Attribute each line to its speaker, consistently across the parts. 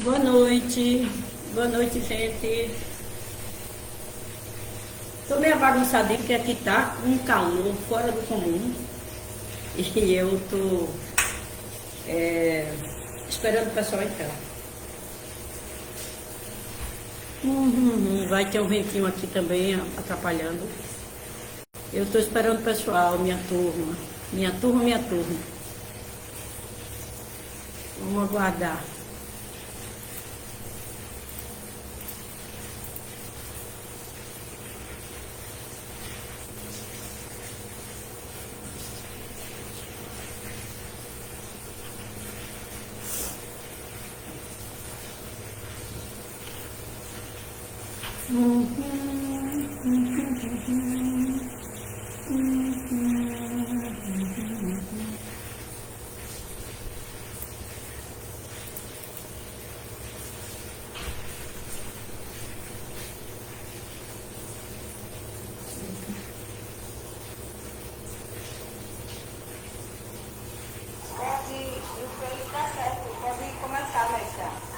Speaker 1: Boa noite. Boa noite, gente. Tô meio bagunçadinha porque aqui tá um calor fora do comum. E eu tô esperando o pessoal entrar. Vai ter um ventinho aqui também atrapalhando. Eu tô esperando o pessoal, minha turma. Minha turma. Vamos aguardar.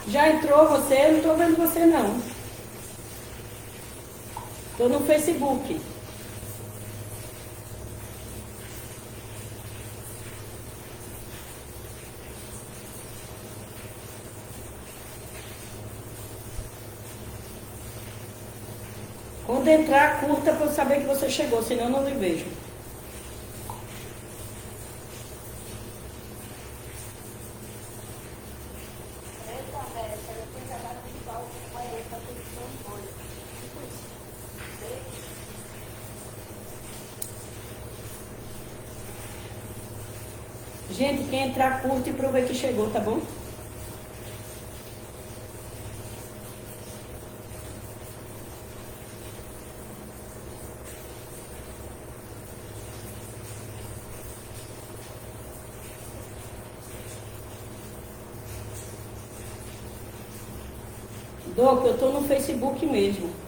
Speaker 1: Já entrou você? Eu não estou vendo você não. Estou no Facebook. Quando entrar, curta para eu saber que você chegou, senão eu não lhe vejo. Gente, quem entrar, curte para eu ver que chegou, tá bom? Doc, eu tô no Facebook mesmo.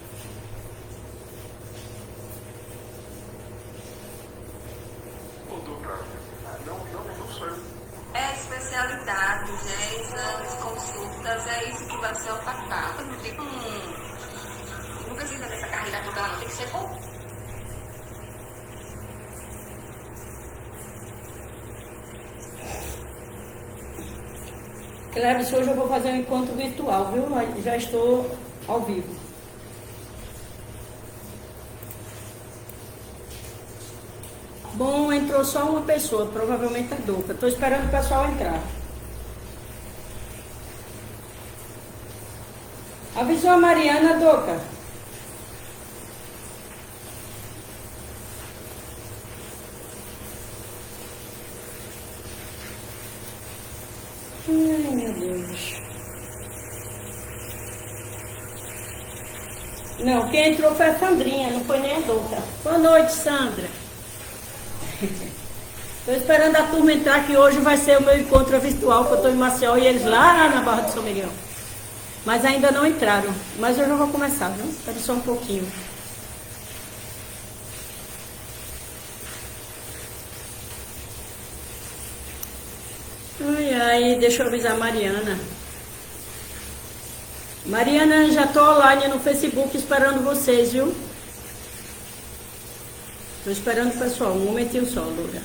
Speaker 2: É especialidades, exames, consultas, é isso que vai ser atacado. Não precisa dessa carreira toda, não, tem que ser bom.
Speaker 1: Cleves, hoje eu vou fazer um encontro virtual, viu? Já estou ao vivo. Bom, entrou só uma pessoa, provavelmente a Doca. Estou esperando o pessoal entrar. Avisou a Mariana, Doca? Ai, meu Deus. Não, quem entrou foi a Sandrinha, não foi nem a Doca. Boa noite, Sandra. Estou esperando a turma entrar, que hoje vai ser o meu encontro virtual, que eu estou em Maceió e eles lá na Barra do São Miguel. Mas ainda não entraram. Mas eu já vou começar, viu? Espera só um pouquinho. Ai, deixa eu avisar a Mariana. Mariana, já estou online no Facebook esperando vocês, viu? Estou esperando o pessoal, um momentinho só, Loura.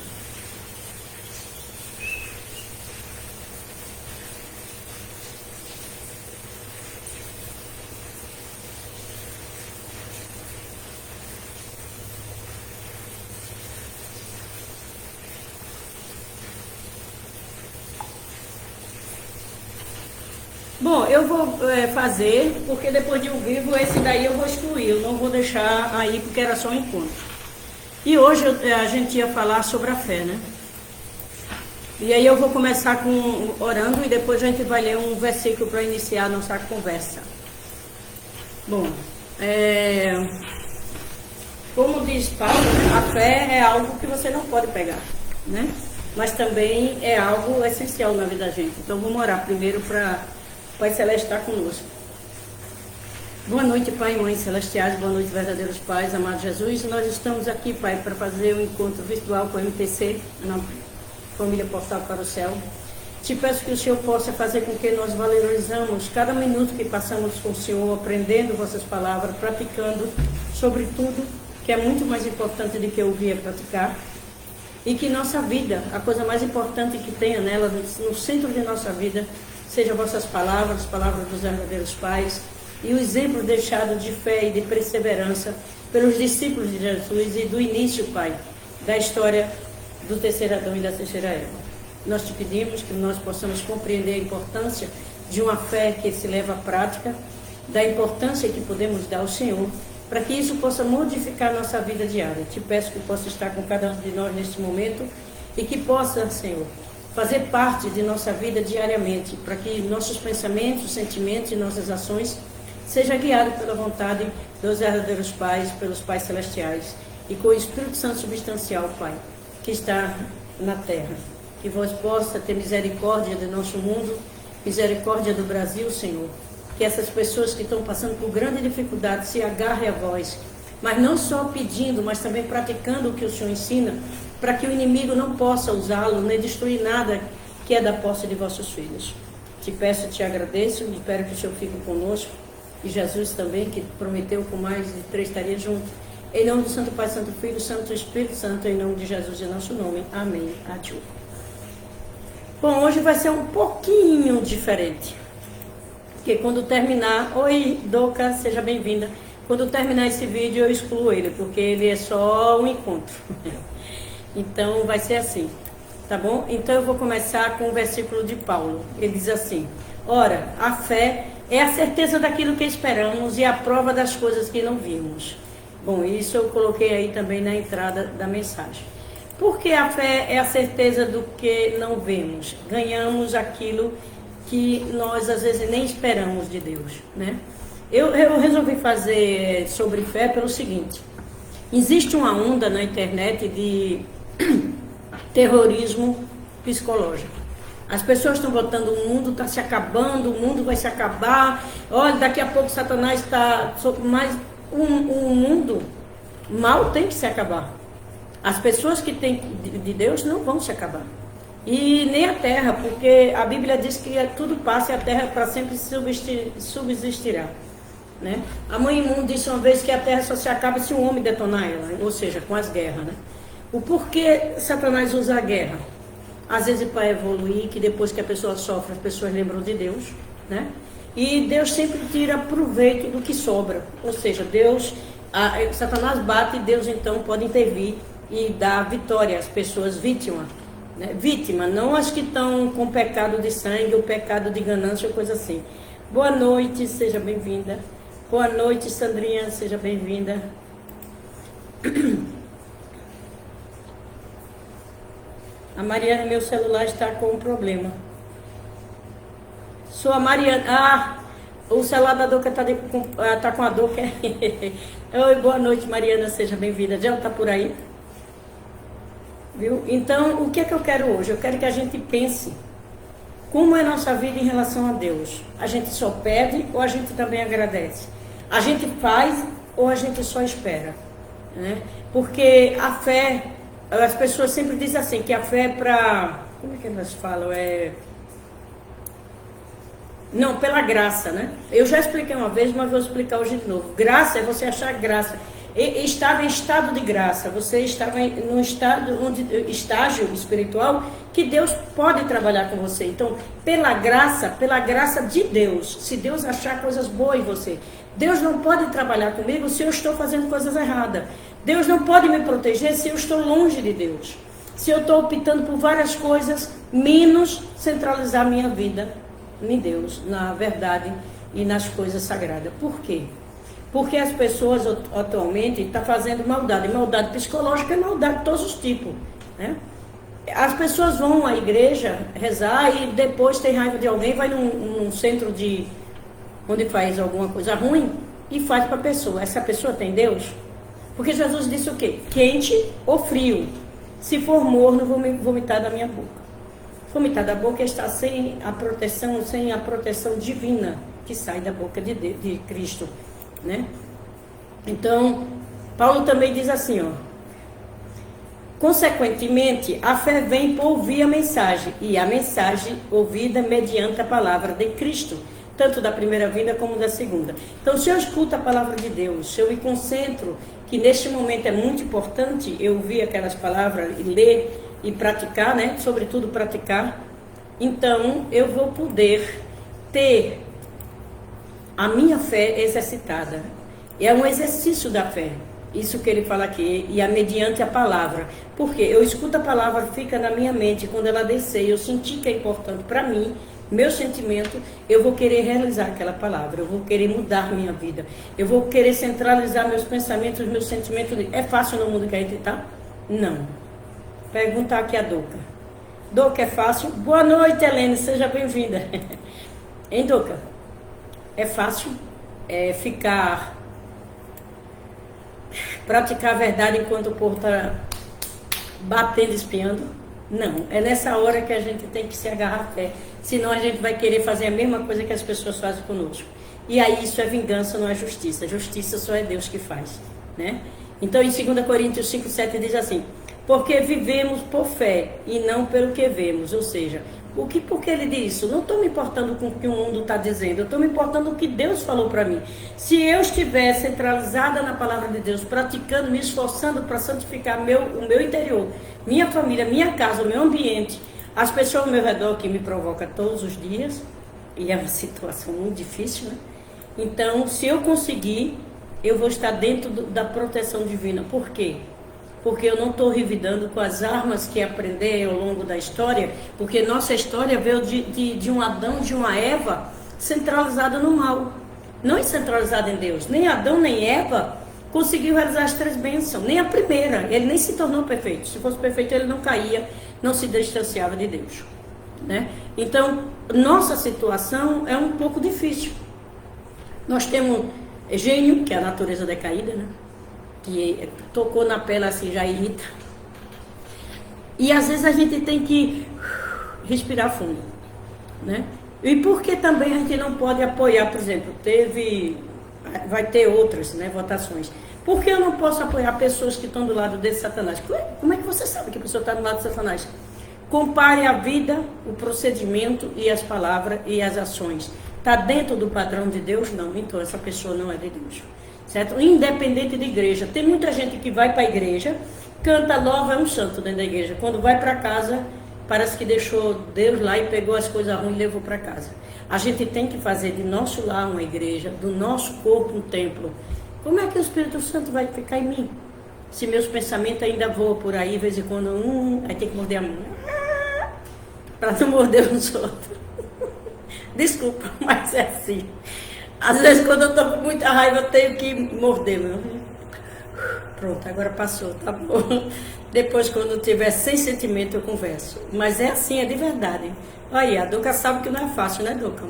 Speaker 1: Bom, eu vou fazer, porque depois de um vivo, esse daí eu vou excluir, eu não vou deixar aí, porque era só um encontro. E hoje a gente ia falar sobre a fé, né? E aí eu vou começar com orando e depois a gente vai ler um versículo para iniciar a nossa conversa. Bom, como diz Paulo, né, a fé é algo que você não pode pegar, né? Mas também é algo essencial na vida da gente. Então vamos orar primeiro para o Pai Celeste estar conosco. Boa noite, Pai e Mãe Celestiais, boa noite, verdadeiros pais, amado Jesus. Nós estamos aqui, Pai, para fazer um encontro virtual com o MTC, na Família Portal Carrossel. Te peço que o Senhor possa fazer com que nós valorizamos cada minuto que passamos com o Senhor, aprendendo vossas palavras, praticando, sobretudo, que é muito mais importante do que ouvir e praticar. E que nossa vida, a coisa mais importante que tenha nela, no centro de nossa vida, seja vossas palavras, palavras dos verdadeiros pais, e o exemplo deixado de fé e de perseverança pelos discípulos de Jesus e do início, Pai, da história do terceiro Adão e da terceira Eva. Nós te pedimos que nós possamos compreender a importância de uma fé que se leva à prática, da importância que podemos dar ao Senhor, para que isso possa modificar a nossa vida diária. Te peço que possa estar com cada um de nós neste momento e que possa, Senhor, fazer parte de nossa vida diariamente, para que nossos pensamentos, sentimentos e nossas ações sejam guiados pela vontade dos verdadeiros pais, pelos pais celestiais e com o Espírito Santo substancial, Pai, que está na terra. Que vós possa ter misericórdia do nosso mundo, misericórdia do Brasil, Senhor. Que essas pessoas que estão passando por grande dificuldade se agarrem a vós, mas não só pedindo, mas também praticando o que o Senhor ensina, para que o inimigo não possa usá-lo, nem destruir nada que é da posse de vossos filhos. Te peço, te agradeço, espero que o Senhor fique conosco, e Jesus também, que prometeu com mais de 3 estaria junto. Em nome do Santo Pai, Santo Filho, Santo Espírito Santo, em nome de Jesus, em nosso nome. Amém. Adiós. Bom, hoje vai ser um pouquinho diferente. Porque quando terminar... Oi, Doca, seja bem-vinda. Quando terminar esse vídeo, eu excluo ele, porque ele é só um encontro. Então, vai ser assim, tá bom? Então, eu vou começar com o versículo de Paulo. Ele diz assim: ora, a fé é a certeza daquilo que esperamos e a prova das coisas que não vimos. Bom, isso eu coloquei aí também na entrada da mensagem. Porque a fé é a certeza do que não vemos. Ganhamos aquilo que nós às vezes nem esperamos de Deus, né? Eu resolvi fazer sobre fé pelo seguinte: existe uma onda na internet de terrorismo psicológico. As pessoas estão botando o mundo está se acabando, o mundo vai se acabar, olha, daqui a pouco Satanás está... Mas o mundo mal tem que se acabar. As pessoas que têm de Deus não vão se acabar. E nem a terra, porque a Bíblia diz que tudo passa e a terra para sempre subsistirá. Né? A mãe Mundo disse uma vez que a terra só se acaba se um homem detonar ela, ou seja, com as guerras. Né? O porquê Satanás usa a guerra? Às vezes para evoluir, que depois que a pessoa sofre, as pessoas lembram de Deus. Né? E Deus sempre tira proveito do que sobra. Ou seja, Satanás bate e Deus então pode intervir e dar vitória às pessoas vítimas. Né? Vítima, não as que estão com pecado de sangue ou pecado de ganância ou coisa assim. Boa noite, seja bem-vinda. Boa noite, Sandrinha, seja bem-vinda. A Mariana, meu celular está com um problema. Sou a Mariana. Ah, o celular da Doca está com a Doca. Oi, boa noite, Mariana, seja bem-vinda. Já está por aí? Viu? Então, o que é que eu quero hoje? Eu quero que a gente pense como é a nossa vida em relação a Deus. A gente só pede ou a gente também agradece? A gente faz ou a gente só espera? Né? Porque a fé, as pessoas sempre dizem assim, que a fé é para... Como é que elas falam? Não, pela graça, né? Eu já expliquei uma vez, mas vou explicar hoje de novo. Graça é você achar graça. Estava em estado de graça, você estava num estágio espiritual que Deus pode trabalhar com você. Então, pela graça de Deus, se Deus achar coisas boas em você, Deus não pode trabalhar comigo se eu estou fazendo coisas erradas. Deus não pode me proteger se eu estou longe de Deus. Se eu estou optando por várias coisas, menos centralizar minha vida em Deus, na verdade e nas coisas sagradas. Por quê? Porque as pessoas atualmente estão fazendo maldade psicológica e maldade de todos os tipos. Né? As pessoas vão à igreja rezar e depois tem raiva de alguém, vai num centro onde faz alguma coisa ruim e faz para a pessoa. Essa pessoa tem Deus? Porque Jesus disse o quê? Quente ou frio. Se for morno, vou vomitar da minha boca. Vomitar da boca está sem a proteção divina que sai da boca de Cristo. Né? Então, Paulo também diz assim, ó: Consequentemente, a fé vem por ouvir a mensagem, e a mensagem ouvida mediante a palavra de Cristo, tanto da primeira vinda como da segunda. Então, se eu escuto a palavra de Deus, se eu me concentro, que neste momento é muito importante eu ouvir aquelas palavras, e ler e praticar, né? Sobretudo praticar, então eu vou poder ter a minha fé exercitada. É um exercício da fé. Isso que ele fala aqui, e é mediante a palavra. Porque eu escuto a palavra, fica na minha mente, quando ela descer, eu senti que é importante para mim, meu sentimento, eu vou querer realizar aquela palavra, eu vou querer mudar minha vida, eu vou querer centralizar meus pensamentos, meus sentimentos. É fácil no mundo que a gente está? Não. Perguntar aqui a Doca. Doca, é fácil? Boa noite, Helene, seja bem-vinda. Hein, Doca? É fácil praticar a verdade enquanto o povo está batendo, espiando? Não. É nessa hora que a gente tem que se agarrar à fé. Senão a gente vai querer fazer a mesma coisa que as pessoas fazem conosco. E aí isso é vingança, não é justiça. Justiça só é Deus que faz, né? Então em 2 Coríntios 5:7 diz assim: porque vivemos por fé e não pelo que vemos. Ou seja, por que ele diz isso? Não estou me importando com o que o mundo está dizendo, eu estou me importando com o que Deus falou para mim. Se eu estiver centralizada na palavra de Deus, praticando, me esforçando para santificar o meu interior, minha família, minha casa, o meu ambiente, as pessoas ao meu redor que me provocam todos os dias, e é uma situação muito difícil, né? Então, se eu conseguir, eu vou estar dentro da proteção divina. Por quê? Porque eu não estou revidando com as armas que aprendi ao longo da história, porque nossa história veio de um Adão, de uma Eva centralizada no mal, não centralizada em Deus. Nem Adão nem Eva conseguiu realizar as 3 bênçãos, nem a primeira, ele nem se tornou perfeito. Se fosse perfeito, ele não caía, não se distanciava de Deus, né? Então, nossa situação é um pouco difícil. Nós temos gênio, que é a natureza decaída, né? Que tocou na pele assim, já irrita. E às vezes a gente tem que respirar fundo, né? E por que também a gente não pode apoiar, por exemplo, vai ter outras, né, votações. Por que eu não posso apoiar pessoas que estão do lado desse Satanás? Como é que você sabe que a pessoa está do lado de Satanás? Compare a vida, o procedimento e as palavras e as ações. Está dentro do padrão de Deus? Não. Então essa pessoa não é de Deus. Certo? Independente de igreja. Tem muita gente que vai para a igreja, canta, louva, é um santo dentro da igreja. Quando vai para casa, parece que deixou Deus lá e pegou as coisas ruins e levou para casa. A gente tem que fazer de nosso lar uma igreja, do nosso corpo um templo. Como é que o Espírito Santo vai ficar em mim? Se meus pensamentos ainda voam por aí, de vez em quando, aí tem que morder a mão. Para não morder os outros. Desculpa, mas é assim. Às vezes, quando eu estou com muita raiva, eu tenho que morder. Pronto, agora passou, tá bom. Depois, quando eu tiver sem sentimento, eu converso. Mas é assim, é de verdade. Olha, a Doca sabe que não é fácil, né, Doca?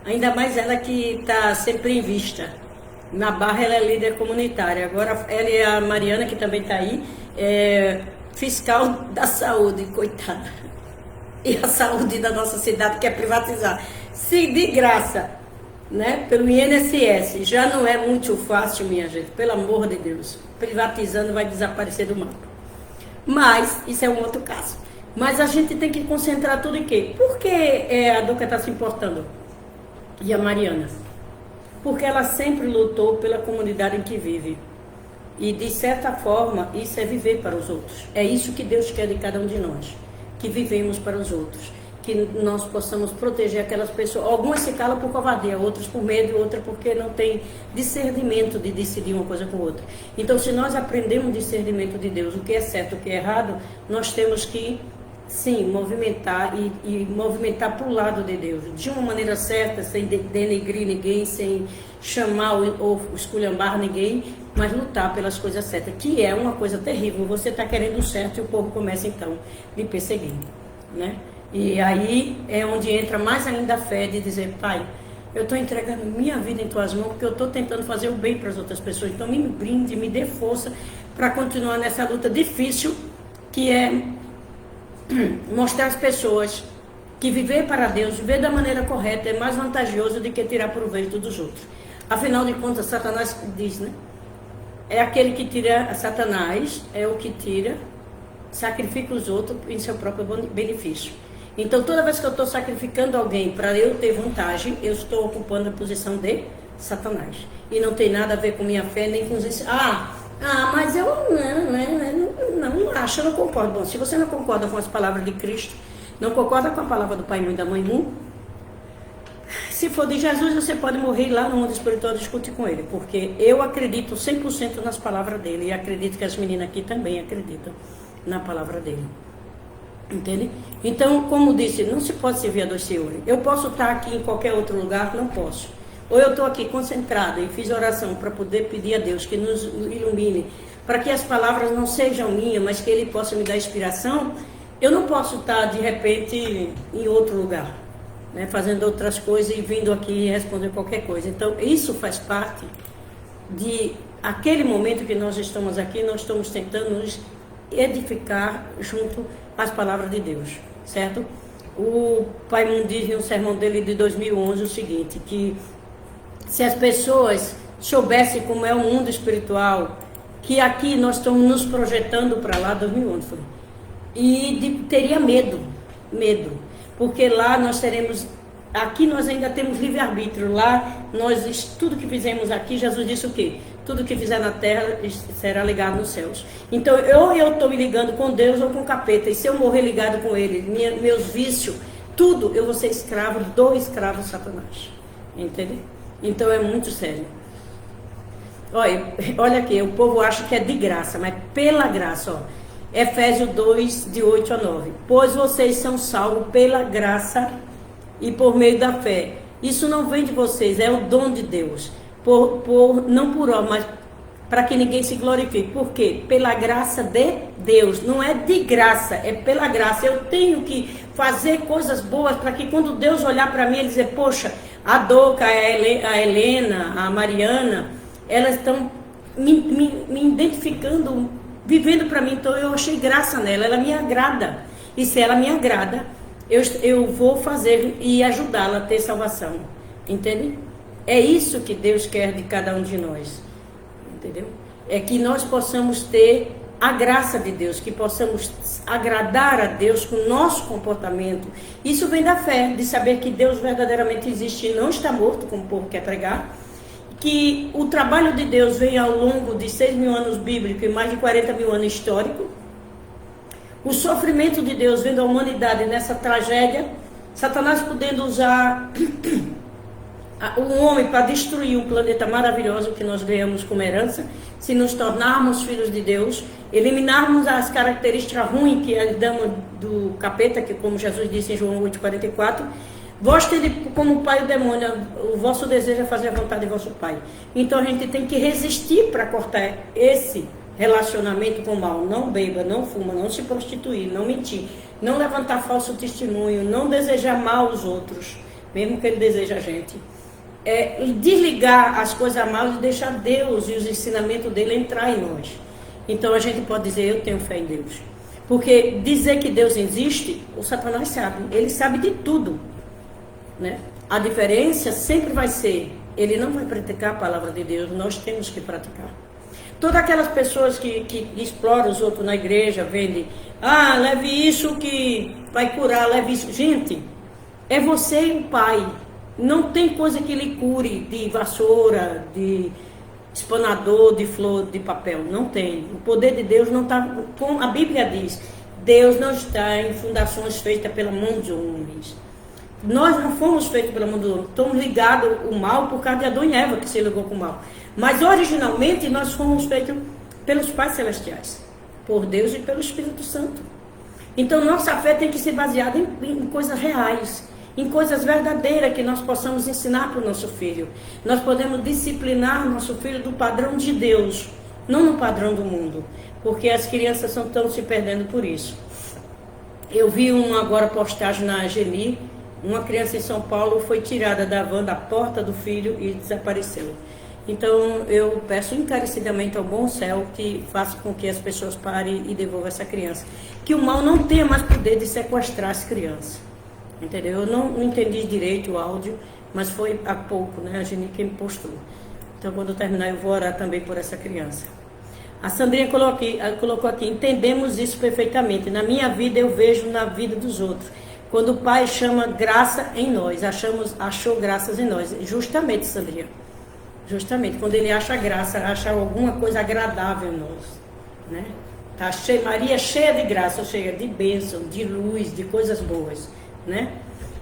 Speaker 1: Ainda mais ela que está sempre em vista. Na Barra, ela é líder comunitária. Agora, ela e a Mariana, que também está aí, é fiscal da saúde, coitada. E a saúde da nossa cidade quer privatizar. Se de graça, né, pelo INSS, já não é muito fácil, minha gente, pelo amor de Deus. Privatizando vai desaparecer do mapa. Mas, isso é um outro caso. Mas a gente tem que concentrar tudo em quê? Por que a Doca está se importando? E a Mariana? Porque ela sempre lutou pela comunidade em que vive. E, de certa forma, isso é viver para os outros. É isso que Deus quer de cada um de nós. Que vivemos para os outros. Que nós possamos proteger aquelas pessoas. Algumas se calam por covardia, outras por medo, outras porque não tem discernimento de decidir uma coisa com outra. Então, se nós aprendemos discernimento de Deus, o que é certo, o que é errado, nós temos que, sim, movimentar e movimentar para o lado de Deus. De uma maneira certa, sem denegrir ninguém, sem chamar ou esculhambar ninguém, mas lutar pelas coisas certas, que é uma coisa terrível. Você está querendo o certo e o povo começa, então, lhe perseguir, né? E aí é onde entra mais ainda a fé de dizer: Pai, eu estou entregando minha vida em tuas mãos, porque eu estou tentando fazer o bem para as outras pessoas. Então me brinde, me dê força para continuar nessa luta difícil, que é mostrar às pessoas que viver para Deus, viver da maneira correta é mais vantajoso do que tirar proveito dos outros. Afinal de contas, Satanás diz, né? É aquele que tira, Satanás é o que tira sacrifica os outros em seu próprio benefício. Então, toda vez que eu estou sacrificando alguém para eu ter vantagem, eu estou ocupando a posição de Satanás. E não tem nada a ver com minha fé, nem com os... mas eu não acho, eu não concordo. Bom, se você não concorda com as palavras de Cristo, não concorda com a palavra do Pai Mu e da Mãe Mu, se for de Jesus, você pode morrer lá no mundo espiritual, discutir com ele. Porque eu acredito 100% nas palavras dele. E acredito que as meninas aqui também acreditam na palavra dele. Entende? Então, como disse, não se pode servir a dois senhores. Eu posso estar aqui em qualquer outro lugar? Não posso. Ou eu estou aqui concentrada e fiz oração para poder pedir a Deus que nos ilumine, para que as palavras não sejam minhas, mas que Ele possa me dar inspiração. Eu não posso estar, de repente, em outro lugar, né, fazendo outras coisas e vindo aqui responder qualquer coisa. Então, isso faz parte de aquele momento que nós estamos aqui, nós estamos tentando nos edificar junto às palavras de Deus, certo? O Pai Mu diz em um sermão dele de 2011 o seguinte, que se as pessoas soubessem como é o mundo espiritual, que aqui nós estamos nos projetando para lá, 2011 foi, e teria medo, porque lá nós teremos, aqui nós ainda temos livre-arbítrio, lá nós, tudo que fizemos aqui, Jesus disse o quê? Tudo que fizer na terra será ligado nos céus. Então, ou eu estou me ligando com Deus ou com o capeta, e se eu morrer ligado com ele, meus vícios, tudo, eu vou ser escravo do escravo Satanás, entendeu? Então é muito sério. Olha aqui, o povo acha que é de graça, mas pela graça, ó. Efésios 2, de 8 a 9. Pois vocês são salvos pela graça e por meio da fé. Isso não vem de vocês, é o dom de Deus. Não por obra, mas para que ninguém se glorifique. Por quê? Pela graça de Deus. Não é de graça, é pela graça. Eu tenho que fazer coisas boas para que quando Deus olhar para mim, ele dizer, poxa, a Doca, a Helena, a Mariana, elas estão me identificando, vivendo para mim, então eu achei graça nela, ela me agrada. E se ela me agrada, eu vou fazer e ajudá-la a ter salvação. Entende? É isso que Deus quer de cada um de nós. Entendeu? É que nós possamos ter a graça de Deus, que possamos agradar a Deus com o nosso comportamento. Isso vem da fé, de saber que Deus verdadeiramente existe e não está morto, como o povo quer pregar. Que o trabalho de Deus vem ao longo de 6 mil anos bíblicos e mais de 40 mil anos históricos. O sofrimento de Deus vendo a humanidade nessa tragédia, Satanás podendo usar o homem para destruir um planeta maravilhoso que nós ganhamos como herança, se nos tornarmos filhos de Deus, eliminarmos as características ruins que damos do capeta, que como Jesus disse em João 8,44, vós tende como pai o demônio, o vosso desejo é fazer a vontade de vosso pai. Então a gente tem que resistir para cortar esse relacionamento com o mal. Não beba, não fuma, não se prostituir, não mentir, não levantar falso testemunho, não desejar mal aos outros, mesmo que ele deseje a gente. Desligar as coisas mal e deixar Deus e os ensinamentos dele entrar em nós. Então a gente pode dizer, eu tenho fé em Deus. Porque dizer que Deus existe, o Satanás sabe, ele sabe de tudo. Né? A diferença sempre vai ser, ele não vai praticar a palavra de Deus, nós temos que praticar. Todas aquelas pessoas que exploram os outros na igreja, vendem, leve isso que vai curar, leve isso. Gente, é você e o Pai. Não tem coisa que lhe cure de vassoura, de espanador, de flor, de papel. Não tem. O poder de Deus não está, como a Bíblia diz, Deus não está em fundações feitas pela mão dos homens. Nós não fomos feitos pela mão do homem. Estamos ligados ao mal por causa de Adão e Eva que se ligou com o mal. Mas originalmente nós fomos feitos pelos pais celestiais, por Deus e pelo Espírito Santo. Então nossa fé tem que ser baseada em coisas reais, em coisas verdadeiras que nós possamos ensinar para o nosso filho. Nós podemos disciplinar nosso filho do padrão de Deus, não no padrão do mundo, porque as crianças estão se perdendo por isso. Eu vi agora postagem na Geni, uma criança em São Paulo foi tirada da van da porta do filho e desapareceu. Então eu peço encarecidamente ao bom céu que faça com que as pessoas parem e devolvam essa criança. Que o mal não tenha mais poder de sequestrar as crianças. Entendeu? Eu não entendi direito o áudio, mas foi há pouco, né? A Geni que me postou. Então quando eu terminar eu vou orar também por essa criança. A Sandrinha colocou aqui, entendemos isso perfeitamente. Na minha vida eu vejo na vida dos outros. Quando o Pai chama graça em nós, achou graças em nós. Justamente, Sandrinha. Justamente, quando ele acha graça, acha alguma coisa agradável em nós. Né? Tá cheio, Maria cheia de graça, cheia de bênção, de luz, de coisas boas. Né?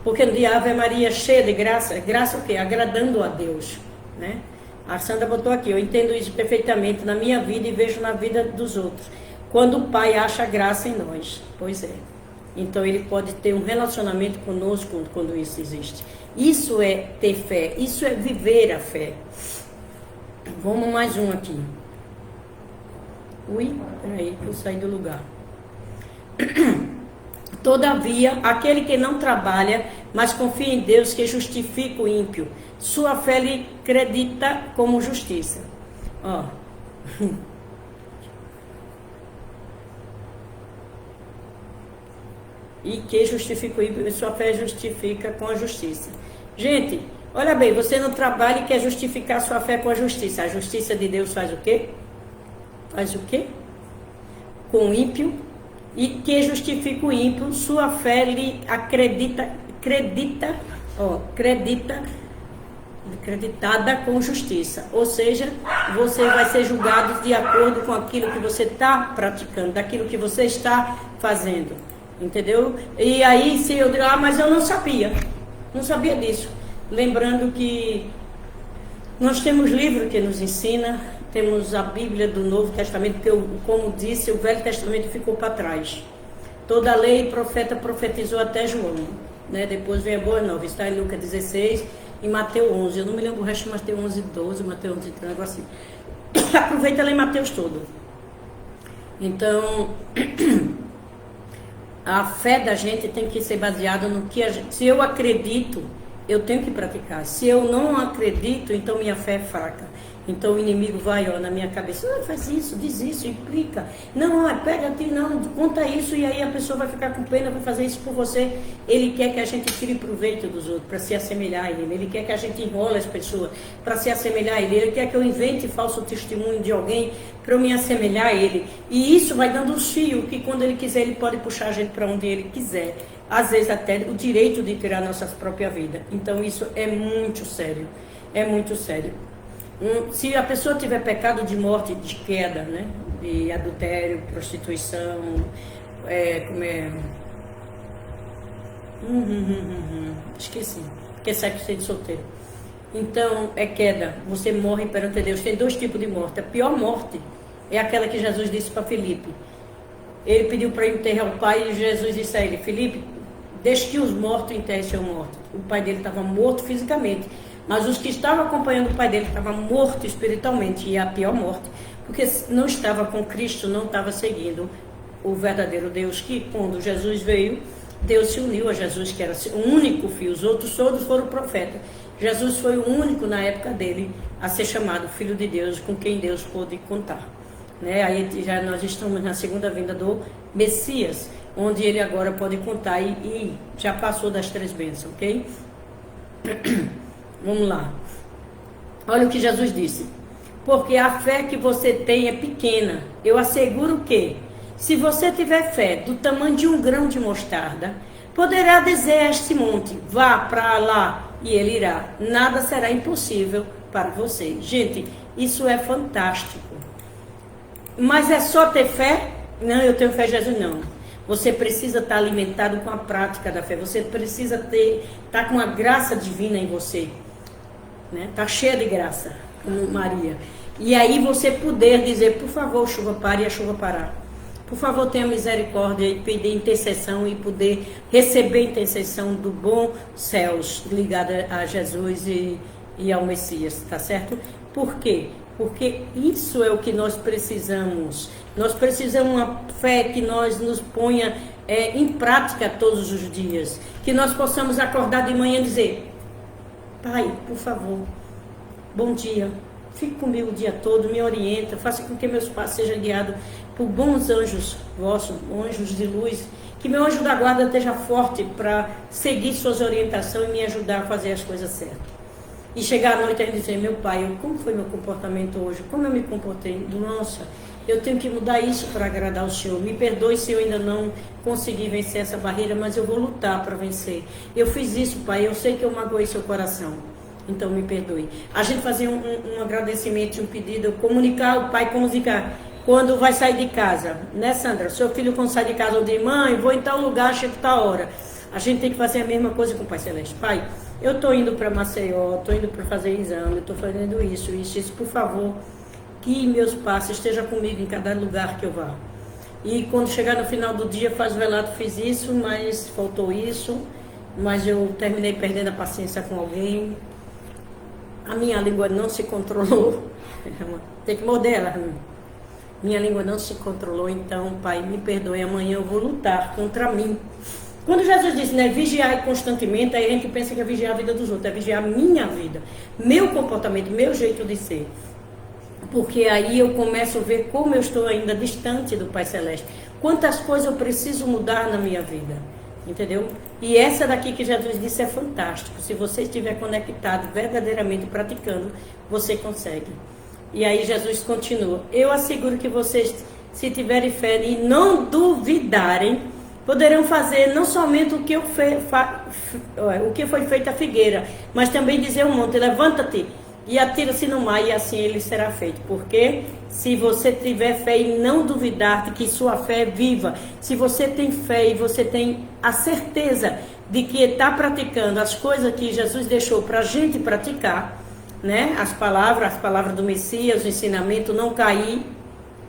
Speaker 1: Porque no dia Ave Maria cheia de graça, graça o quê? Agradando a Deus. Né? A Sandra botou aqui, eu entendo isso perfeitamente na minha vida e vejo na vida dos outros. Quando o Pai acha graça em nós. Pois é. Então ele pode ter um relacionamento conosco quando isso existe. Isso é ter fé, isso é viver a fé. Vamos mais um aqui. Ui, peraí, eu saí do lugar. Todavia, aquele que não trabalha, mas confia em Deus que justifica o ímpio, sua fé lhe acredita como justiça. Ó. E que justifica o ímpio, sua fé justifica com a justiça. Gente, olha bem, você não trabalha e quer justificar sua fé com a justiça. A justiça de Deus faz o quê? Faz o quê? Com o ímpio. E que justifica o ímpio, sua fé lhe acreditada com justiça. Ou seja, você vai ser julgado de acordo com aquilo que você está praticando, daquilo que você está fazendo. Entendeu? E aí, se eu digo, mas eu não sabia disso. Lembrando que nós temos livro que nos ensina, temos a Bíblia do Novo Testamento, que, como disse, o Velho Testamento ficou para trás. Toda a lei e profeta profetizou até João. Né? Depois vem a Boa Nova, está em Lucas 16 e Mateus 11. Eu não me lembro o resto de Mateus 11, 12, Mateus 11, 13, negócio assim. Aproveita e lê Mateus todo. Então, a fé da gente tem que ser baseada no que a gente... Se eu acredito, eu tenho que praticar. Se eu não acredito, então minha fé é fraca. Então o inimigo vai, na minha cabeça, faz isso, diz isso, implica. Não, pega a ti, não, conta isso, e aí a pessoa vai ficar com pena, vai fazer isso por você. Ele quer que a gente tire proveito dos outros, para se assemelhar a ele. Ele quer que a gente enrole as pessoas, para se assemelhar a ele. Ele quer que eu invente falso testemunho de alguém, para eu me assemelhar a ele. E isso vai dando um fio, que quando ele quiser, ele pode puxar a gente para onde ele quiser. Às vezes até o direito de tirar nossa própria vida. Então isso é muito sério, é muito sério. Se a pessoa tiver pecado de morte, de queda, né? De adultério, prostituição, esqueci, porque é sexo de solteiro. Então, é queda, você morre perante Deus. Tem dois tipos de morte. A pior morte é aquela que Jesus disse para Filipe. Ele pediu para enterrar o pai e Jesus disse a ele, Filipe, deixe que os mortos enterrem seu morto. O pai dele estava morto fisicamente, mas os que estavam acompanhando o pai dele estavam mortos espiritualmente, e é a pior morte, porque não estava com Cristo, não estava seguindo o verdadeiro Deus, que quando Jesus veio, Deus se uniu a Jesus, que era o único filho, os outros todos foram profetas. Jesus foi o único na época dele a ser chamado Filho de Deus, com quem Deus pôde contar. Né? Aí já nós estamos na segunda vinda do Messias, onde ele agora pode contar e já passou das 3 bênçãos, ok? Vamos lá. Olha o que Jesus disse. Porque a fé que você tem é pequena. Eu asseguro que, se você tiver fé do tamanho de um grão de mostarda, poderá dizer a este monte, vá para lá, e ele irá. Nada será impossível para você. Gente, isso é fantástico. Mas é só ter fé? Não, eu tenho fé em Jesus, não. Você precisa estar alimentado com a prática da fé. Você precisa estar com a graça divina em você. Né? Tá cheia de graça, como Maria. E aí você poder dizer, por favor, chuva pare, e a chuva parar. Por favor, tenha misericórdia e pedir intercessão e poder receber intercessão do bom céus ligada a Jesus e ao Messias, tá certo? Por quê? Porque isso é o que nós precisamos. Nós precisamos uma fé que nos ponha em prática todos os dias. Que nós possamos acordar de manhã e dizer, Pai, por favor, bom dia, fique comigo o dia todo, me orienta, faça com que meus passos sejam guiados por bons anjos vossos, anjos de luz, que meu anjo da guarda esteja forte para seguir suas orientações e me ajudar a fazer as coisas certas. E chegar à noite e dizer, meu Pai, como foi meu comportamento hoje? Como eu me comportei? Nossa, eu tenho que mudar isso para agradar o Senhor. Me perdoe se eu ainda não consegui vencer essa barreira, mas eu vou lutar para vencer. Eu fiz isso, Pai, eu sei que eu magoei seu coração. Então me perdoe. A gente fazer um agradecimento, um pedido, comunicar, o pai comunicar quando vai sair de casa, né, Sandra? Seu filho quando sai de casa, eu digo, mãe, vou em tal lugar, chego tal hora. A gente tem que fazer a mesma coisa com o Pai Celeste. Pai, eu estou indo para Maceió, estou indo para fazer exame, estou fazendo isso, por favor, que meus passos estejam comigo em cada lugar que eu vá. E quando chegar no final do dia, faz o relato, fiz isso, mas faltou isso, mas eu terminei perdendo a paciência com alguém. A minha língua não se controlou. Tem que morder ela. Minha língua não se controlou, então, Pai, me perdoe, amanhã eu vou lutar contra mim. Quando Jesus disse, né, vigiar constantemente, aí a gente pensa que é vigiar a vida dos outros, é vigiar a minha vida, meu comportamento, meu jeito de ser. Porque aí eu começo a ver como eu estou ainda distante do Pai Celeste. Quantas coisas eu preciso mudar na minha vida. Entendeu? E essa daqui que Jesus disse é fantástico. Se você estiver conectado, verdadeiramente praticando, você consegue. E aí Jesus continua. Eu asseguro que vocês, se tiverem fé e não duvidarem, poderão fazer não somente o que foi feito à figueira, mas também dizer ao monte, levanta-te e atira-se no mar, e assim ele será feito. Porque se você tiver fé e não duvidar de que sua fé é viva, se você tem fé e você tem a certeza de que está praticando as coisas que Jesus deixou para a gente praticar, né? As palavras do Messias, o ensinamento, não cair,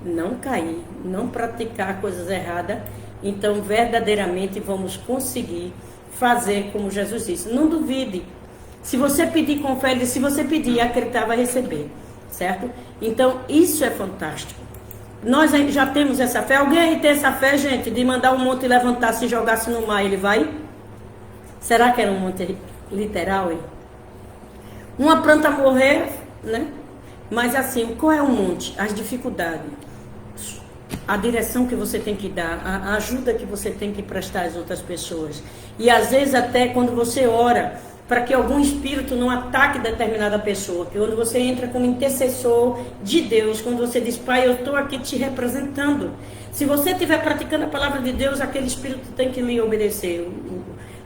Speaker 1: não praticar coisas erradas, então verdadeiramente vamos conseguir fazer como Jesus disse. Não duvide. Se você pedir com fé, se você pedir, acreditar, vai receber, certo? Então, isso é fantástico. Nós já temos essa fé. Alguém aí tem essa fé, gente, de mandar um monte levantar, se jogasse no mar, ele vai? Será que era um monte literal, hein? Uma planta morrer, né? Mas assim, qual é o monte? As dificuldades. A direção que você tem que dar, a ajuda que você tem que prestar às outras pessoas. E às vezes até quando você ora, para que algum espírito não ataque determinada pessoa, que quando você entra como intercessor de Deus, quando você diz, Pai, eu estou aqui te representando. Se você estiver praticando a palavra de Deus, aquele espírito tem que lhe obedecer.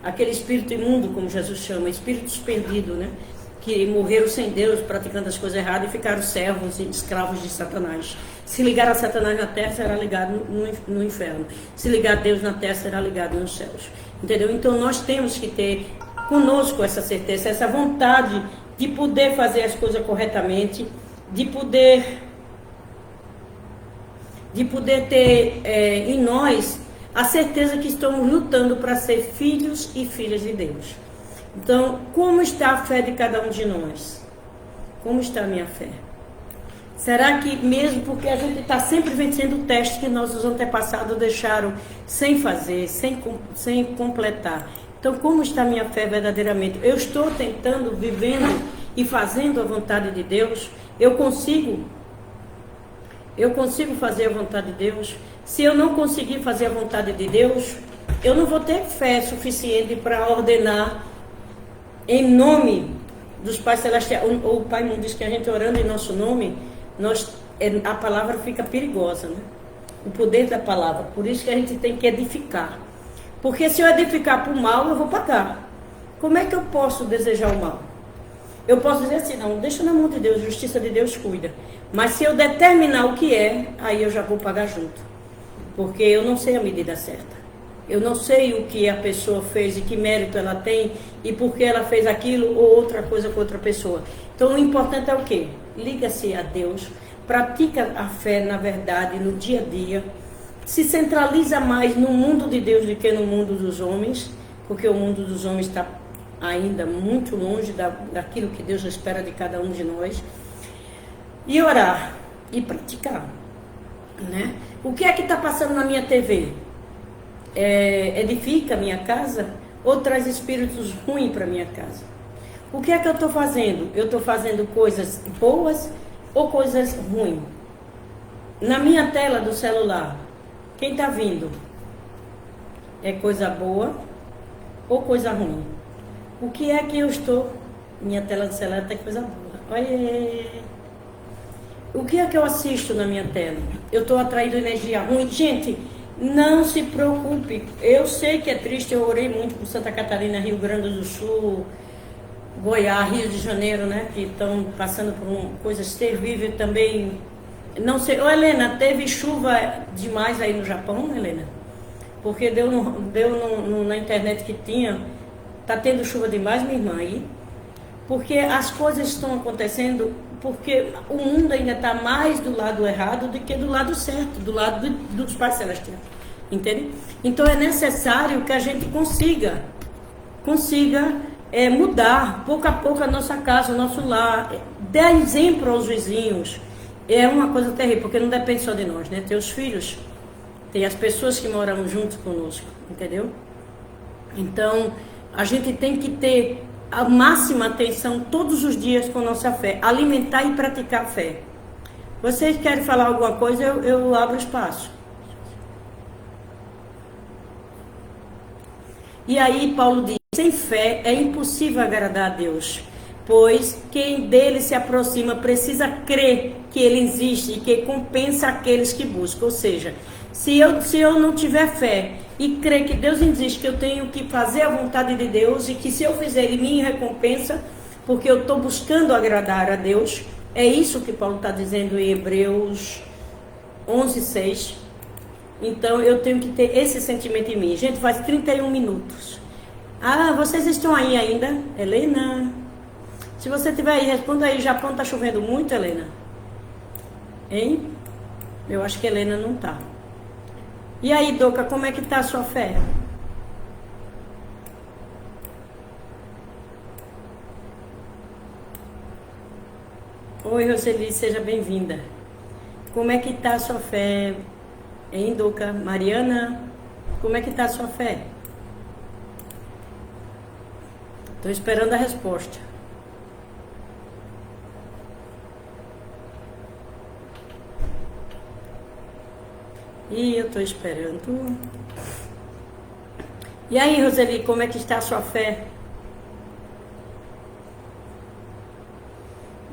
Speaker 1: Aquele espírito imundo, como Jesus chama, espíritos perdidos, né? Que morreram sem Deus, praticando as coisas erradas e ficaram servos e escravos de Satanás. Se ligar a Satanás na terra, será ligado no inferno. Se ligar a Deus na terra, será ligado nos céus. Entendeu? Então nós temos que ter conosco essa certeza, essa vontade de poder fazer as coisas corretamente, de poder ter em nós a certeza que estamos lutando para ser filhos e filhas de Deus. Então, como está a fé de cada um de nós? Como está a minha fé? Será que mesmo porque a gente está sempre vencendo o teste que nossos antepassados deixaram sem fazer, sem completar? Então, como está a minha fé verdadeiramente? Eu estou tentando, vivendo e fazendo a vontade de Deus? Eu consigo fazer a vontade de Deus? Se eu não conseguir fazer a vontade de Deus, eu não vou ter fé suficiente para ordenar em nome dos Pais Celestiais. O Pai não diz que a gente orando em nosso nome, a palavra fica perigosa, né? O poder da palavra. Por isso que a gente tem que edificar. Porque se eu edificar para o mal, eu vou pagar. Como é que eu posso desejar o mal? Eu posso dizer assim, não, deixa na mão de Deus, a justiça de Deus cuida. Mas se eu determinar o que é, aí eu já vou pagar junto. Porque eu não sei a medida certa. Eu não sei o que a pessoa fez e que mérito ela tem e por que ela fez aquilo ou outra coisa com outra pessoa. Então o importante é o quê? Liga-se a Deus, pratica a fé na verdade, no dia a dia, se centraliza mais no mundo de Deus do que no mundo dos homens, porque o mundo dos homens está ainda muito longe daquilo que Deus espera de cada um de nós. E orar e praticar, né? O que é que está passando na minha TV? Edifica a minha casa ou traz espíritos ruins para minha casa? O que é que eu estou fazendo? Eu estou fazendo coisas boas ou coisas ruins? Na minha tela do celular, quem está vindo? É coisa boa ou coisa ruim? O que é que eu estou? Minha tela do celular tem coisa boa. Olha. O que é que eu assisto na minha tela? Eu estou atraindo energia ruim. Gente, não se preocupe. Eu sei que é triste, eu orei muito por Santa Catarina, Rio Grande do Sul, Goiás, Rio de Janeiro, né? Que estão passando por coisas terríveis também. Não sei. Ô, Helena, teve chuva demais aí no Japão, Helena? Porque deu na internet que tinha. Tá tendo chuva demais, minha irmã, aí? Porque as coisas estão acontecendo porque o mundo ainda está mais do lado errado do que do lado certo, do lado dos pais celestiais, entende? Então é necessário que a gente consiga mudar pouco a pouco a nossa casa, o nosso lar, dar exemplo aos vizinhos. É uma coisa terrível, porque não depende só de nós, né? Tem os filhos, tem as pessoas que moram junto conosco, entendeu? Então a gente tem que ter a máxima atenção todos os dias com nossa fé, alimentar e praticar a fé. Vocês querem falar alguma coisa, eu abro espaço. E aí Paulo diz, sem fé é impossível agradar a Deus, pois quem dele se aproxima precisa crer que ele existe e que compensa aqueles que buscam. Ou seja, se eu não tiver fé e crer que Deus existe, que eu tenho que fazer a vontade de Deus e que se eu fizer Ele me recompensa, porque eu estou buscando agradar a Deus, é isso que Paulo está dizendo em Hebreus 11:6. Então eu tenho que ter esse sentimento em mim. Gente, faz 31 minutos. Ah, vocês estão aí ainda? Helena? Se você estiver aí, responda aí. Japão está chovendo muito, Helena? Hein? Eu acho que Helena não está. E aí, Doca, como é que está a sua fé? Oi, Roseli, seja bem-vinda. Como é que está a sua fé? Hein, Doca? Mariana, como é que está a sua fé? Estou esperando a resposta. E eu estou esperando. E aí, Roseli, como é que está a sua fé?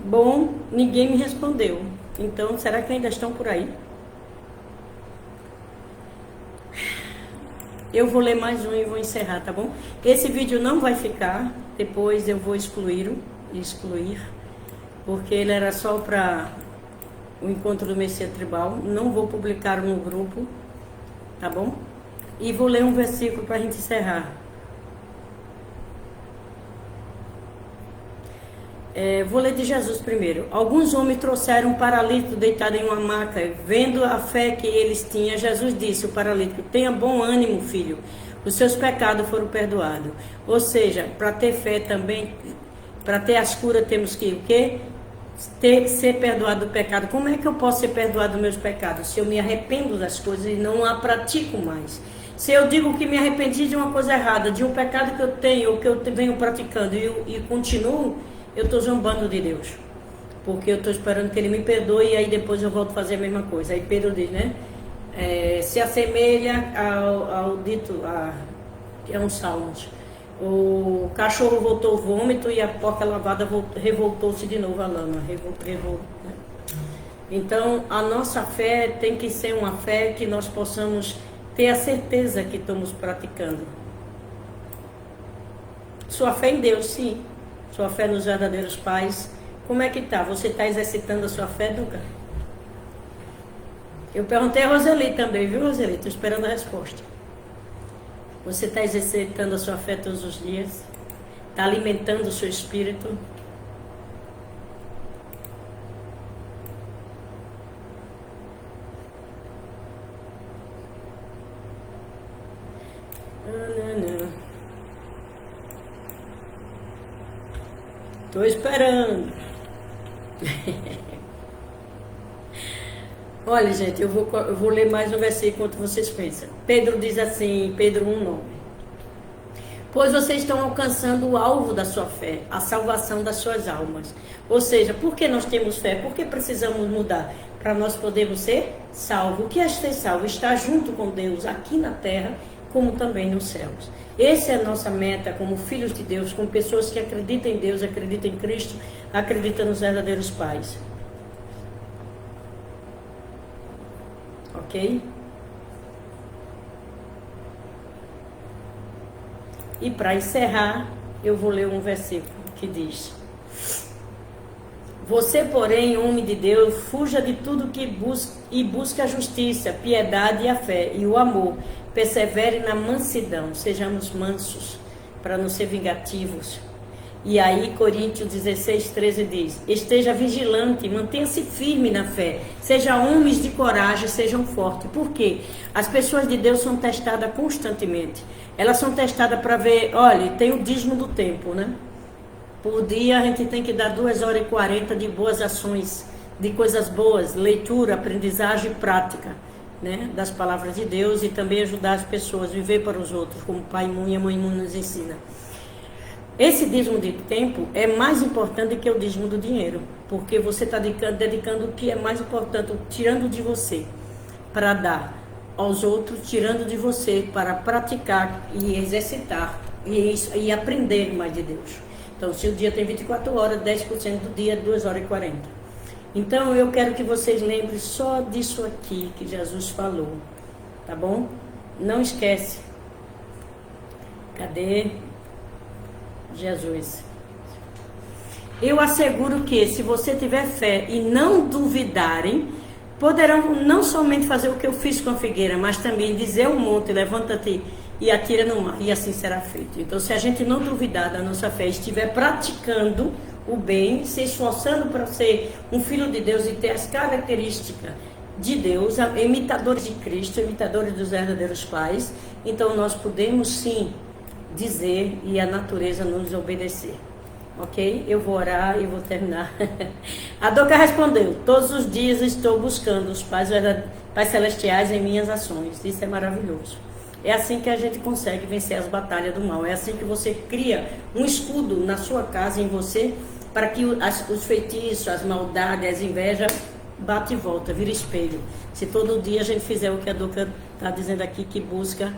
Speaker 1: Bom, ninguém me respondeu. Então, será que ainda estão por aí? Eu vou ler mais um e vou encerrar, tá bom? Esse vídeo não vai ficar. Depois eu vou excluir, porque ele era só para o encontro do Messias Tribal. Não vou publicar no grupo, tá bom? E vou ler um versículo para a gente encerrar. Vou ler de Jesus primeiro. Alguns homens trouxeram um paralítico deitado em uma maca. Vendo a fé que eles tinham, Jesus disse ao paralítico: tenha bom ânimo, filho, os seus pecados foram perdoados. Ou seja, para ter fé também, para ter as curas, temos que o quê? Ser perdoado do pecado. Como é que eu posso ser perdoado dos meus pecados? Se eu me arrependo das coisas e não a pratico mais. Se eu digo que me arrependi de uma coisa errada, de um pecado que eu tenho, ou que eu venho praticando e continuo, eu estou zombando de Deus. Porque eu estou esperando que Ele me perdoe e aí depois eu volto a fazer a mesma coisa. Aí Pedro diz, né? Se assemelha ao dito, que é um Salmos. O cachorro voltou ao vômito e a porca lavada revoltou-se de novo à lama. Né? Então, a nossa fé tem que ser uma fé que nós possamos ter a certeza que estamos praticando. Sua fé em Deus, sim. Sua fé nos verdadeiros pais. Como é que tá? Você está exercitando a sua fé, Duca? Eu perguntei a Roseli também, viu, Roseli? Estou esperando a resposta. Você está exercitando a sua fé todos os dias? Está alimentando o seu espírito? Estou esperando. Olha, gente, eu vou ler mais um versículo enquanto vocês pensam. Pedro diz assim, Pedro 1:9. Pois vocês estão alcançando o alvo da sua fé, a salvação das suas almas. Ou seja, por que nós temos fé? Por que precisamos mudar? Para nós podermos ser salvos. O que é ser salvo? Estar junto com Deus aqui na terra, como também nos céus. Essa é a nossa meta como filhos de Deus, como pessoas que acreditam em Deus, acreditam em Cristo, acreditam nos verdadeiros pais. ok? E para encerrar, eu vou ler um versículo que diz: você, porém, homem de Deus, fuja de tudo que busca a justiça, piedade e a fé e o amor. Persevere na mansidão, sejamos mansos, para não ser vingativos. E aí, Coríntios 16:13 diz: esteja vigilante, mantenha-se firme na fé, seja homens de coragem, sejam fortes. Por quê? As pessoas de Deus são testadas constantemente. Elas são testadas para ver, olha, tem o dízimo do tempo, né? Por dia a gente tem que dar 2h40 de boas ações, de coisas boas, leitura, aprendizagem e prática, né, das palavras de Deus, e também ajudar as pessoas a viver para os outros, como o Pai Mu e a Mãe Mu nos ensina. Esse dízimo de tempo é mais importante que o dízimo do dinheiro, porque você está dedicando o que é mais importante, tirando de você para dar aos outros, tirando de você para praticar e exercitar e aprender mais de Deus. Então, se o dia tem 24 horas, 10% do dia é 2h40. Então, eu quero que vocês lembrem só disso aqui que Jesus falou, tá bom? Não esquece. Cadê Jesus? Eu asseguro que, se você tiver fé e não duvidarem, poderão não somente fazer o que eu fiz com a figueira, mas também dizer ao monte, levanta-te e atira no mar, e assim será feito. Então, se a gente não duvidar da nossa fé, estiver praticando o bem, se esforçando para ser um filho de Deus e ter as características de Deus, imitadores de Cristo, imitadores dos verdadeiros pais, então nós podemos sim dizer e a natureza nos obedecer. Ok? Eu vou orar e vou terminar. A Doca respondeu: todos os dias estou buscando os pais celestiais em minhas ações. Isso é maravilhoso. É assim que a gente consegue vencer as batalhas do mal. É assim que você cria um escudo na sua casa, em você, para que os feitiços, as maldades, as invejas bate e volta, vira espelho. Se todo dia a gente fizer o que a Doca está dizendo aqui, que busca,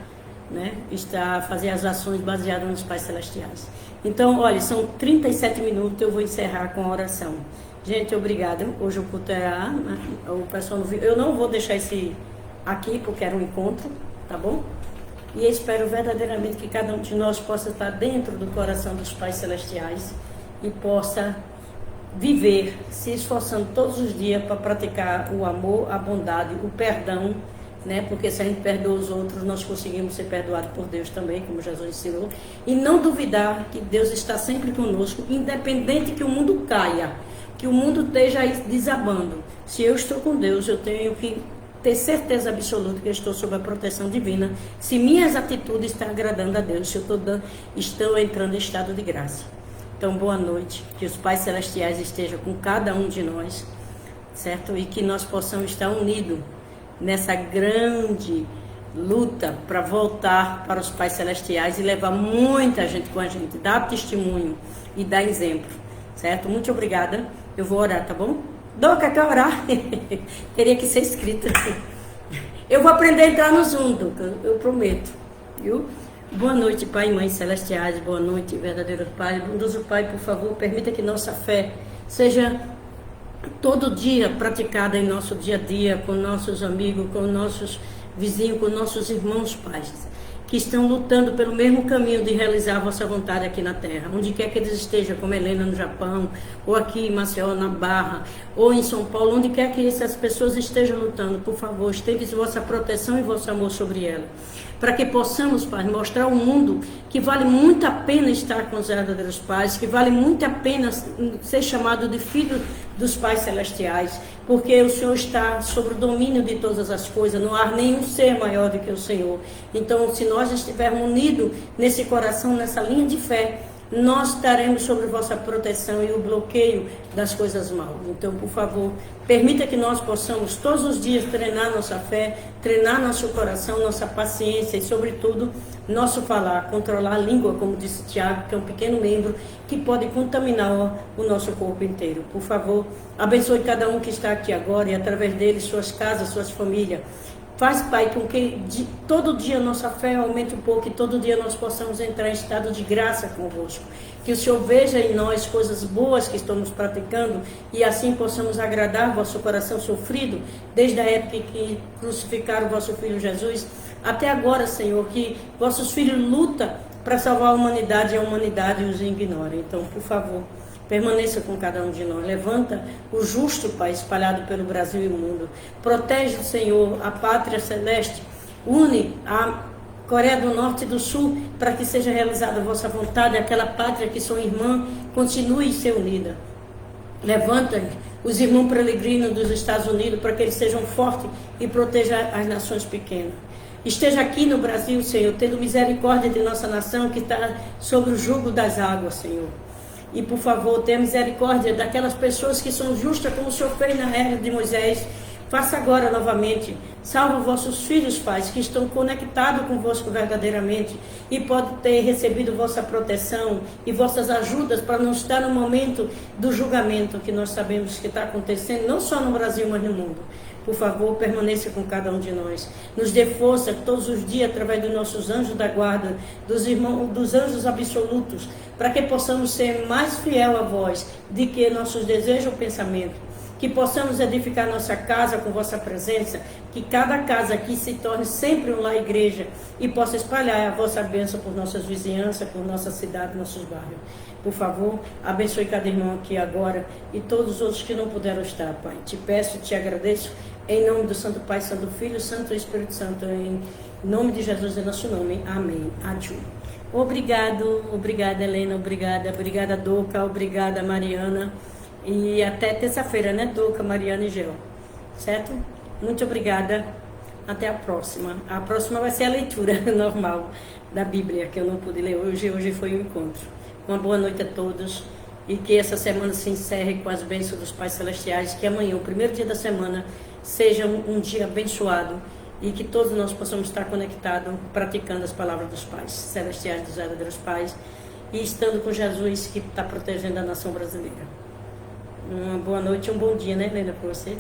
Speaker 1: né, fazer as ações baseadas nos pais celestiais. Então, olha, são 37 minutos, eu vou encerrar com a oração. Gente, obrigada. Hoje o culto é o pessoal não viu. Eu não vou deixar esse aqui, porque era um encontro, tá bom? E eu espero verdadeiramente que cada um de nós possa estar dentro do coração dos pais celestiais e possa viver, se esforçando todos os dias para praticar o amor, a bondade, o perdão, né? Porque se a gente perdoa os outros, nós conseguimos ser perdoados por Deus também, como Jesus ensinou. E não duvidar que Deus está sempre conosco, independente que o mundo caia, que o mundo esteja aí desabando. Se eu estou com Deus, eu tenho que ter certeza absoluta que eu estou sob a proteção divina, se minhas atitudes estão agradando a Deus, se eu estou entrando em estado de graça. Então, boa noite, que os pais celestiais estejam com cada um de nós, certo? E que nós possamos estar unidos nessa grande luta para voltar para os pais celestiais e levar muita gente com a gente, dar testemunho e dar exemplo, certo? Muito obrigada, eu vou orar, tá bom? Doca, quer orar? Teria que ser escrita. Eu vou aprender a entrar no Zoom, Doca, eu prometo, viu? Boa noite, Pai e Mãe Celestiais, boa noite, verdadeiro Pai. Bondoso Pai, por favor, permita que nossa fé seja todo dia praticada em nosso dia a dia, com nossos amigos, com nossos vizinhos, com nossos irmãos, pais, que estão lutando pelo mesmo caminho de realizar a vossa vontade aqui na terra, onde quer que eles estejam, como Helena no Japão, ou aqui em Maceió, na Barra, ou em São Paulo, onde quer que essas pessoas estejam lutando, por favor, estende vossa proteção e vosso amor sobre elas, para que possamos, Pai, mostrar ao mundo que vale muito a pena estar com os verdadeiros pais, que vale muito a pena ser chamado de filho dos pais celestiais, porque o Senhor está sobre o domínio de todas as coisas, não há nenhum ser maior do que o Senhor. Então, se nós estivermos unidos nesse coração, nessa linha de fé, nós estaremos sobre vossa proteção e o bloqueio das coisas mal. Então, por favor, permita que nós possamos todos os dias treinar nossa fé, treinar nosso coração, nossa paciência e, sobretudo, nosso falar, controlar a língua, como disse Tiago, que é um pequeno membro que pode contaminar o nosso corpo inteiro. Por favor, abençoe cada um que está aqui agora e, através dele, suas casas, suas famílias. Faz, Pai, com que todo dia nossa fé aumente um pouco e todo dia nós possamos entrar em estado de graça convosco. Que o Senhor veja em nós coisas boas que estamos praticando e assim possamos agradar vosso coração sofrido, desde a época que crucificaram o vosso Filho Jesus, até agora, Senhor, que vossos filhos lutam para salvar a humanidade e a humanidade os ignora. Então, por favor, permaneça com cada um de nós. Levanta o justo, Pai, espalhado pelo Brasil e o mundo. Protege, Senhor, a pátria celeste. Une a Coreia do Norte e do Sul para que seja realizada a vossa vontade. Aquela pátria que são irmã, continue a ser unida. Levanta os irmãos peregrinos dos Estados Unidos para que eles sejam fortes e protejam as nações pequenas. Esteja aqui no Brasil, Senhor, tendo misericórdia de nossa nação que está sobre o jugo das águas, Senhor. E, por favor, tenha misericórdia daquelas pessoas que são justas, como o Senhor fez na era de Moisés. Faça agora novamente. Salva vossos filhos, pais, que estão conectados convosco verdadeiramente e podem ter recebido vossa proteção e vossas ajudas para não estar no momento do julgamento que nós sabemos que está acontecendo, não só no Brasil, mas no mundo. Por favor, permaneça com cada um de nós. Nos dê força todos os dias, através dos nossos anjos da guarda, dos irmãos, dos anjos absolutos, para que possamos ser mais fiel a vós do que nossos desejos ou pensamentos. Que possamos edificar nossa casa com vossa presença, que cada casa aqui se torne sempre um lar igreja e possa espalhar a vossa bênção por nossas vizinhanças, por nossa cidade, nossos bairros. Por favor, abençoe cada irmão aqui agora e todos os outros que não puderam estar, Pai. Te peço e te agradeço em nome do Santo Pai, Santo Filho, Santo Espírito Santo, em nome de Jesus, em nosso nome. Amém. Adiu. Obrigada, Helena, obrigada, Doca, obrigada, Mariana. E até terça-feira, né, Doca, Mariana e Gel. Certo? Muito obrigada. Até a próxima. A próxima vai ser a leitura normal da Bíblia, que eu não pude ler hoje. Hoje foi um encontro. Uma boa noite a todos. E que essa semana se encerre com as bênçãos dos Pais Celestiais. Que amanhã, o primeiro dia da semana, seja um dia abençoado. E que todos nós possamos estar conectados, praticando as palavras dos Pais Celestiais, dos verdadeiros Pais. E estando com Jesus, que está protegendo a nação brasileira. Uma boa noite e um bom dia, né, Helena, para você?